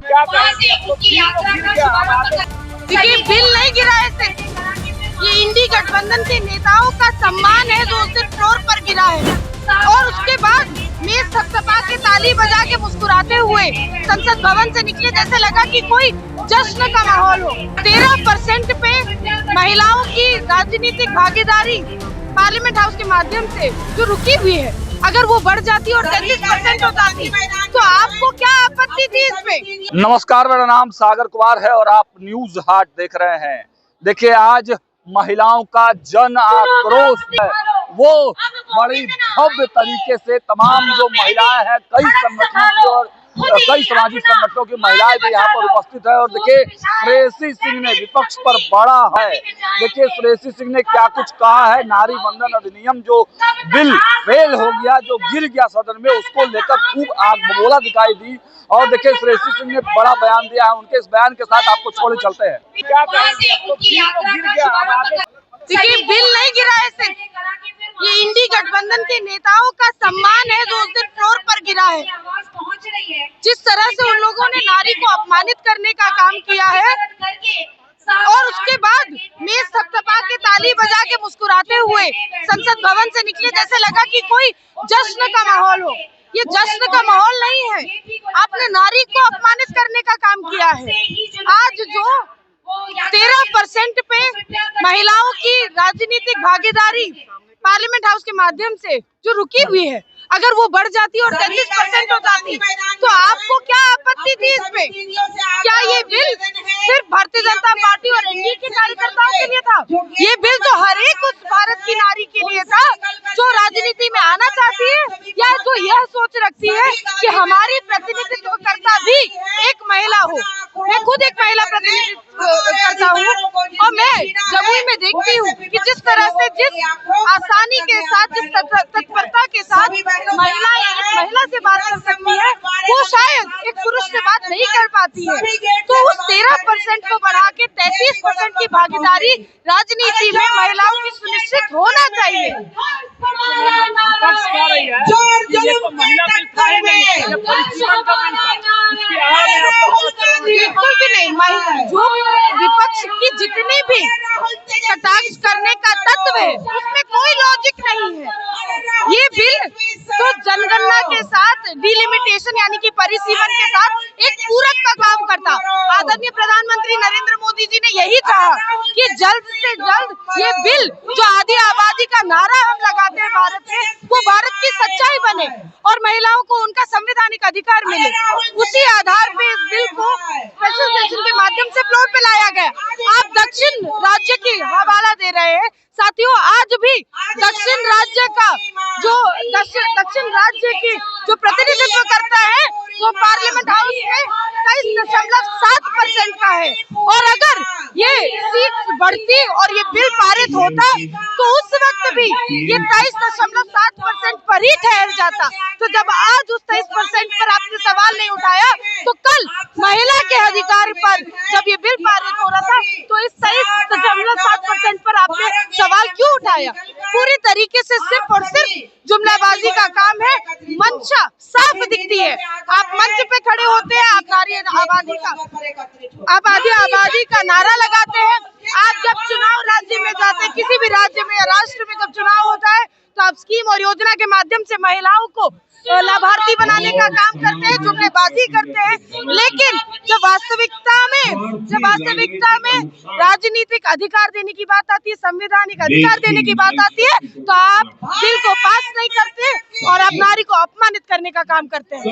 क्या देखिए, बिल नहीं गिरा है सिर्फ, ये इंडी गठबंधन के नेताओं का सम्मान है जो सिर्फ फ्लोर पर गिरा है। और उसके बाद मेज थपथपा के ताली बजा के मुस्कुराते हुए संसद भवन से निकले, जैसे लगा कि कोई जश्न का माहौल हो। 13% पे महिलाओं की राजनीतिक भागीदारी पार्लियामेंट हाउस के माध्यम से जो रुकी हुई है, अगर वो बढ़ जाती और 33% हो जाती तो आपको क्या आपत्ति थी इसमें? नमस्कार, मेरा नाम सागर कुमार है और आप न्यूज हाट देख रहे हैं। देखिए, आज महिलाओं का जन आक्रोश है, वो बड़ी भव्य तरीके से तमाम जो महिलाएं हैं, कई संगठनों की और कई सामाजिक संगठनों की महिलाएं भी यहाँ पर उपस्थित है। और देखिए, श्रेयसी सिंह ने विपक्ष पर बड़ा है। देखिए, श्रेयसी सिंह ने क्या कुछ कहा है। नारी बंधन अधिनियम जो बिल फेल हो गया, जो गिर गया सदन में, उसको लेकर खूब आग बबूला दिखाई दी। और देखिए, श्रेयसी सिंह ने बड़ा बयान दिया है। उनके इस बयान के साथ आपको छोड़े चलते हैं। क्या देखिए, बिल नहीं गिरा है सिर्फ, ये इंडी गठबंधन के नेताओं का सम्मान है जो सिर्फ फ्लोर पर गिरा है। जिस तरह से उन लोगों ने नारी को अपमानित करने का काम किया है और उसके बाद मेज थपथपा के ताली बजा के मुस्कुराते हुए संसद भवन से निकले, जैसे लगा कि कोई जश्न का माहौल हो। ये जश्न का माहौल नहीं है, आपने नारी को अपमानित करने का काम किया है। आज जो 13% पे महिलाओं की राजनीतिक भागीदारी पार्लियामेंट हाउस के माध्यम से जो रुकी हुई है, अगर वो बढ़ जाती और 33% हो जाती तो आपको क्या आपत्ति थी इसमें? क्या ये बिल सिर्फ भारतीय जनता पार्टी और एनडीए के कार्यकर्ताओं के लिए था? ये बिल तो हर एक उस भारत की नारी के लिए था जो राजनीति में आना चाहती है या जो यह सोच रखती है कि हमारी प्रतिनिधित्व करता भी एक महिला हो। मैं खुद एक महिला प्रतिनिधित्व करता हूँ और मैं जमुई में देखती हूँ कि जिस तरह से, जिस आसानी के साथ, जिस तत्परता के साथ महिलाएं एक महिला से बात कर सकती है, वो शायद एक पुरुष से बात नहीं कर पाती है। तो उस 13% को बढ़ा के 33% की भागीदारी राजनीति में महिलाओं की सुनिश्चित होना चाहिए। बिल्कुल भी नहीं। जो विपक्ष की जितनी भी कटाक्ष करने का तत्व है, उसमें कोई लॉजिक नहीं है। ये बिल तो जनगणना के साथ डिलिमिटेशन यानी कि परिसीमन के साथ एक पूरक का काम करता। आदरणीय प्रधानमंत्री नरेंद्र मोदी जी ने यही कहा कि जल्द से जल्द ये बिल, जो आधी आबादी का नारा हम लगाते हैं भारत में, वो भारत की सच्चाई बने और महिलाओं को उनका संवैधानिक अधिकार मिले। उसी आधार पे इस बिल को स्पेशल सेशन के माध्यम से फ्लोर पे लाया गया। आप दक्षिण राज्य की हवाला दे रहे हैं साथियों। आज भी दक्षिण राज्य का जो दक्षिण राज्य की जो प्रतिनिधित्व करता है वो पार्लियामेंट हाउस में 23.7% का है। और अगर ये सीट बढ़ती और ये बिल पारित होता तो उस वक्त भी ये 23.7% पर ही ठहर जाता। तो जब आज उस 23% पर आपने सवाल नहीं उठाया, तो कल महिला के अधिकार पर जब ये बिल पारित हो रहा था तो इस 23.7% पर आपने सवाल क्यों उठाया? पूरी तरीके से सिर्फ और सिर्फ जुमलाबाजी का काम है। मंशा साफ दिखती है। आप मंच पे खड़े होते हैं, आप आबादी का नारा लगाते हैं। आप जब चुनाव राज्य में जाते हैं, किसी भी राज्य में या राष्ट्र में जब चुनाव होता है, तो आप स्कीम और योजना के माध्यम से महिलाओं को लाभार्थी बनाने का काम करते हैं, जुमलेबाजी करते हैं। लेकिन जब वास्तविकता में राजनीतिक अधिकार देने की बात आती है, संवैधानिक अधिकार देने की बात आती है, तो आप बिल को पास नहीं करते और आप नारी को अपमानित करने का काम करते हैं।